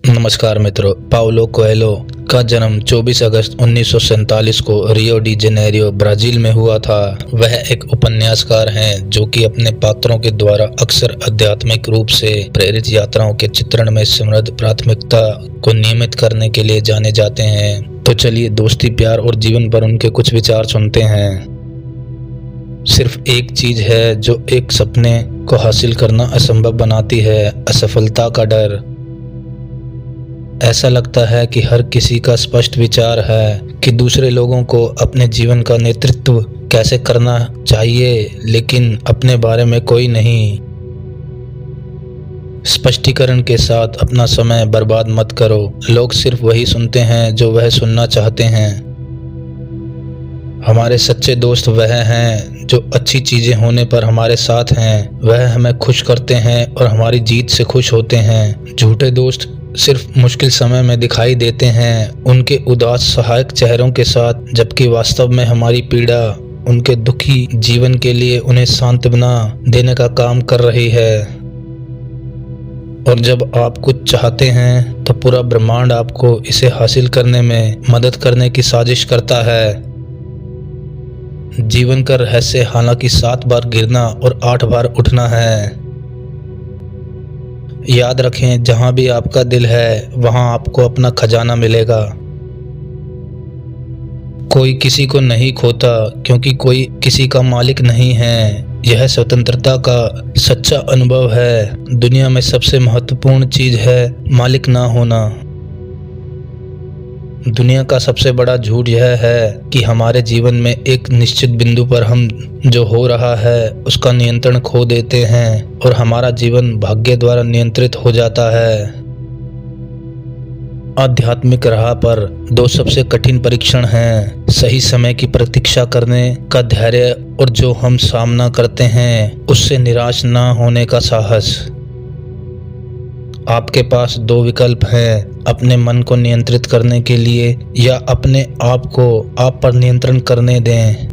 नमस्कार मित्रों। Paulo Coelho का जन्म 24 अगस्त 1947 को रियो डी जेनेरियो, ब्राजील में हुआ था। वह एक उपन्यासकार हैं जो कि अपने पात्रों के द्वारा अक्सर आध्यात्मिक रूप से प्रेरित यात्राओं के चित्रण में समृद्ध प्राथमिकता को नियमित करने के लिए जाने जाते हैं। तो चलिए दोस्ती, प्यार और जीवन पर उनके कुछ विचार सुनते हैं। सिर्फ एक चीज है जो एक सपने को हासिल करना असंभव बनाती है, असफलता का डर। ऐसा लगता है कि हर किसी का स्पष्ट विचार है कि दूसरे लोगों को अपने जीवन का नेतृत्व कैसे करना चाहिए, लेकिन अपने बारे में कोई नहीं। स्पष्टीकरण के साथ अपना समय बर्बाद मत करो। लोग सिर्फ वही सुनते हैं जो वह सुनना चाहते हैं। हमारे सच्चे दोस्त वह हैं जो अच्छी चीजें होने पर हमारे साथ हैं। वह हमें खुश करते हैं और हमारी जीत से खुश होते हैं। झूठे दोस्त सिर्फ मुश्किल समय में दिखाई देते हैं, उनके उदास सहायक चेहरों के साथ, जबकि वास्तव में हमारी पीड़ा उनके दुखी जीवन के लिए उन्हें सांत्वना देने का काम कर रही है। और जब आप कुछ चाहते हैं तो पूरा ब्रह्मांड आपको इसे हासिल करने में मदद करने की साजिश करता है। जीवन का रहस्य हालांकि 7 बार गिरना और 8 बार उठना है। याद रखें, जहां भी आपका दिल है वहां आपको अपना खजाना मिलेगा। कोई किसी को नहीं खोता क्योंकि कोई किसी का मालिक नहीं है। यह स्वतंत्रता का सच्चा अनुभव है। दुनिया में सबसे महत्वपूर्ण चीज है मालिक ना होना। दुनिया का सबसे बड़ा झूठ यह है कि हमारे जीवन में एक निश्चित बिंदु पर हम जो हो रहा है उसका नियंत्रण खो देते हैं और हमारा जीवन भाग्य द्वारा नियंत्रित हो जाता है। आध्यात्मिक राह पर 2 सबसे कठिन परीक्षण हैं: सही समय की प्रतीक्षा करने का धैर्य और जो हम सामना करते हैं उससे निराश न होने का साहस। आपके पास 2 विकल्प हैं, अपने मन को नियंत्रित करने के लिए या अपने आप को आप पर नियंत्रण करने दें।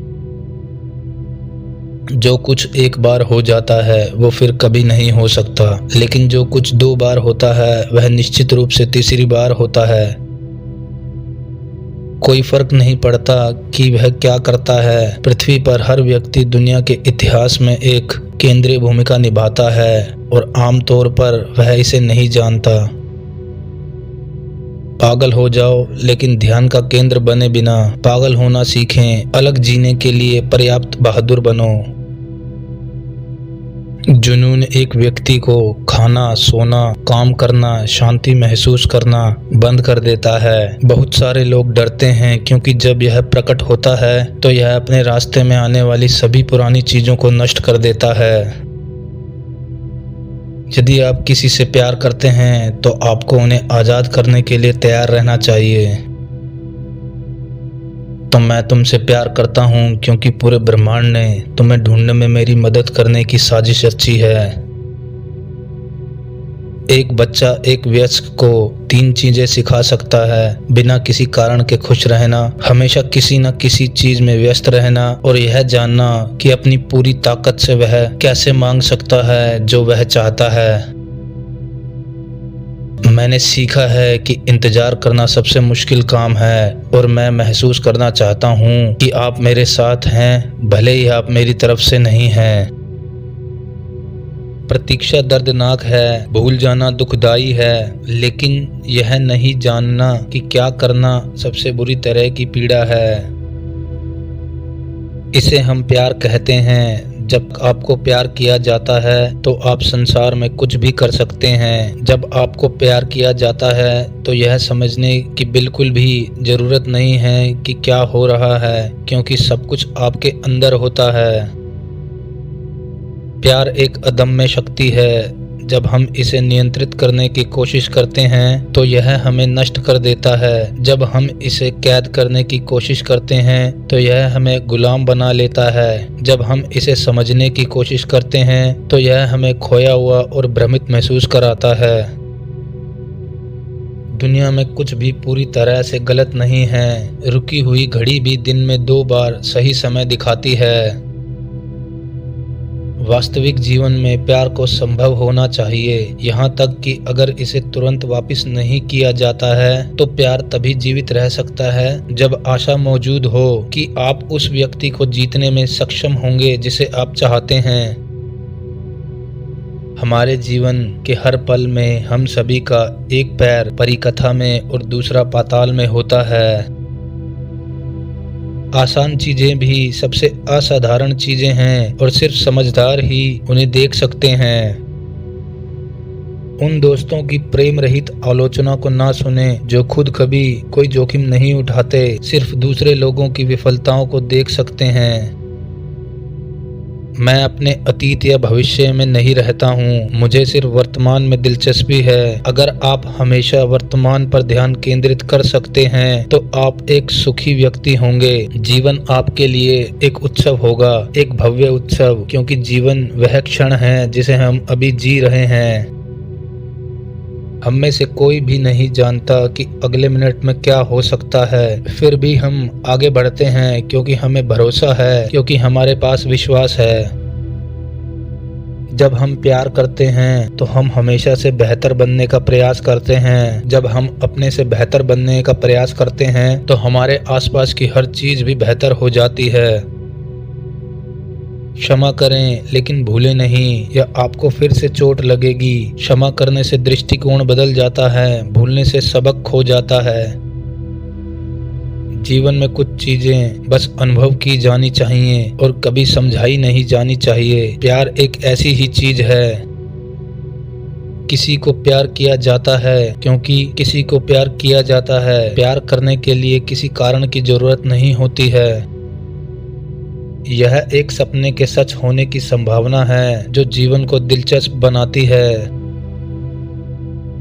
जो कुछ एक बार हो जाता है वो फिर कभी नहीं हो सकता, लेकिन जो कुछ 2 बार होता है वह निश्चित रूप से तीसरी बार होता है। कोई फर्क नहीं पड़ता कि वह क्या करता है। पृथ्वी पर हर व्यक्ति दुनिया के इतिहास में एक केंद्रीय भूमिका निभाता है और आमतौर पर वह इसे नहीं जानता। पागल हो जाओ लेकिन ध्यान का केंद्र बने बिना पागल होना सीखें। अलग जीने के लिए पर्याप्त बहादुर बनो। जुनून एक व्यक्ति को खाना, सोना, काम करना, शांति महसूस करना बंद कर देता है। बहुत सारे लोग डरते हैं क्योंकि जब यह प्रकट होता है तो यह अपने रास्ते में आने वाली सभी पुरानी चीजों को नष्ट कर देता है। यदि आप किसी से प्यार करते हैं तो आपको उन्हें आजाद करने के लिए तैयार रहना चाहिए। तो मैं तुमसे प्यार करता हूँ क्योंकि पूरे ब्रह्मांड ने तुम्हें ढूंढने में मेरी मदद करने की साजिश रची है। एक बच्चा एक वयस्क को 3 चीजें सिखा सकता है: बिना किसी कारण के खुश रहना, हमेशा किसी न किसी चीज में व्यस्त रहना और यह जानना कि अपनी पूरी ताकत से वह कैसे मांग सकता है जो वह चाहता है। मैंने सीखा है कि इंतजार करना सबसे मुश्किल काम है और मैं महसूस करना चाहता हूँ कि आप मेरे साथ हैं, भले ही आप मेरी तरफ से नहीं हैं। प्रतीक्षा दर्दनाक है, भूल जाना दुखदाई है, लेकिन यह नहीं जानना कि क्या करना सबसे बुरी तरह की पीड़ा है। इसे हम प्यार कहते हैं। जब आपको प्यार किया जाता है तो आप संसार में कुछ भी कर सकते हैं। जब आपको प्यार किया जाता है तो यह समझने की बिल्कुल भी जरूरत नहीं है कि क्या हो रहा है, क्योंकि सब कुछ आपके अंदर होता है। प्यार एक अदम्य शक्ति है। जब हम इसे नियंत्रित करने की कोशिश करते हैं तो यह हमें नष्ट कर देता है। जब हम इसे कैद करने की कोशिश करते हैं तो यह हमें गुलाम बना लेता है। जब हम इसे समझने की कोशिश करते हैं तो यह हमें खोया हुआ और भ्रमित महसूस कराता है। दुनिया में कुछ भी पूरी तरह से गलत नहीं है। रुकी हुई घड़ी भी दिन में 2 बार सही समय दिखाती है। वास्तविक जीवन में प्यार को संभव होना चाहिए, यहाँ तक कि अगर इसे तुरंत वापस नहीं किया जाता है तो प्यार तभी जीवित रह सकता है जब आशा मौजूद हो कि आप उस व्यक्ति को जीतने में सक्षम होंगे जिसे आप चाहते हैं। हमारे जीवन के हर पल में हम सभी का एक पैर परिकथा में और दूसरा पाताल में होता है। आसान चीजें भी सबसे असाधारण चीजें हैं और सिर्फ समझदार ही उन्हें देख सकते हैं। उन दोस्तों की प्रेम रहित आलोचना को ना सुने जो खुद कभी कोई जोखिम नहीं उठाते, सिर्फ दूसरे लोगों की विफलताओं को देख सकते हैं। मैं अपने अतीत या भविष्य में नहीं रहता हूँ, मुझे सिर्फ वर्तमान में दिलचस्पी है। अगर आप हमेशा वर्तमान पर ध्यान केंद्रित कर सकते हैं तो आप एक सुखी व्यक्ति होंगे। जीवन आपके लिए एक उत्सव होगा, एक भव्य उत्सव, क्योंकि जीवन वह क्षण है जिसे हम अभी जी रहे हैं। हम में से कोई भी नहीं जानता कि अगले मिनट में क्या हो सकता है, फिर भी हम आगे बढ़ते हैं क्योंकि हमें भरोसा है, क्योंकि हमारे पास विश्वास है। जब हम प्यार करते हैं तो हम हमेशा से बेहतर बनने का प्रयास करते हैं। जब हम अपने से बेहतर बनने का प्रयास करते हैं तो हमारे आसपास की हर चीज भी बेहतर हो जाती है। क्षमा करें लेकिन भूलें नहीं, या आपको फिर से चोट लगेगी। क्षमा करने से दृष्टिकोण बदल जाता है, भूलने से सबक खो जाता है। जीवन में कुछ चीजें बस अनुभव की जानी चाहिए और कभी समझाई नहीं जानी चाहिए। प्यार एक ऐसी ही चीज है। किसी को प्यार किया जाता है क्योंकि किसी को प्यार किया जाता है। प्यार करने के लिए किसी कारण की जरूरत नहीं होती है। यह एक सपने के सच होने की संभावना है जो जीवन को दिलचस्प बनाती है।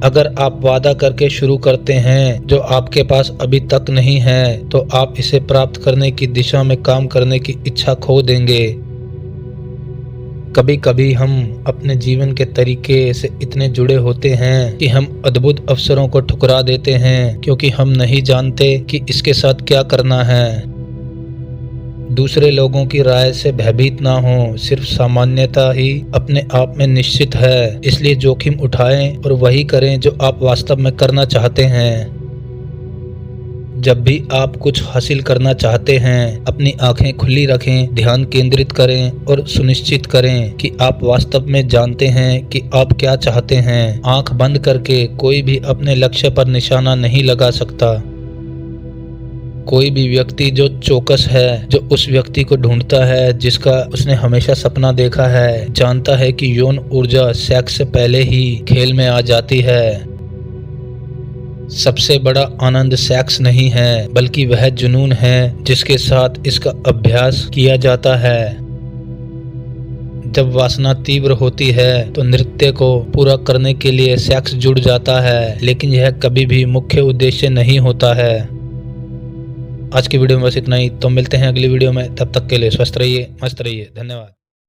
अगर आप वादा करके शुरू करते हैं जो आपके पास अभी तक नहीं है तो आप इसे प्राप्त करने की दिशा में काम करने की इच्छा खो देंगे। कभी कभी हम अपने जीवन के तरीके से इतने जुड़े होते हैं कि हम अद्भुत अवसरों को ठुकरा देते हैं क्योंकि हम नहीं जानते कि इसके साथ क्या करना है। दूसरे लोगों की राय से भयभीत ना हो, सिर्फ सामान्यता ही अपने आप में निश्चित है। इसलिए जोखिम उठाएं और वही करें जो आप वास्तव में करना चाहते हैं। जब भी आप कुछ हासिल करना चाहते हैं, अपनी आंखें खुली रखें, ध्यान केंद्रित करें और सुनिश्चित करें कि आप वास्तव में जानते हैं कि आप क्या चाहते हैं। आंख बंद करके कोई भी अपने लक्ष्य पर निशाना नहीं लगा सकता। कोई भी व्यक्ति जो चौकस है, जो उस व्यक्ति को ढूंढता है जिसका उसने हमेशा सपना देखा है, जानता है कि यौन ऊर्जा सेक्स से पहले ही खेल में आ जाती है। सबसे बड़ा आनंद सेक्स नहीं है, बल्कि वह जुनून है जिसके साथ इसका अभ्यास किया जाता है। जब वासना तीव्र होती है तो नृत्य को पूरा करने के लिए सेक्स जुड़ जाता है, लेकिन यह कभी भी मुख्य उद्देश्य नहीं होता है। आज की वीडियो में बस इतना ही, तो मिलते हैं अगली वीडियो में। तब तक के लिए स्वस्थ रहिए, मस्त रहिए। धन्यवाद।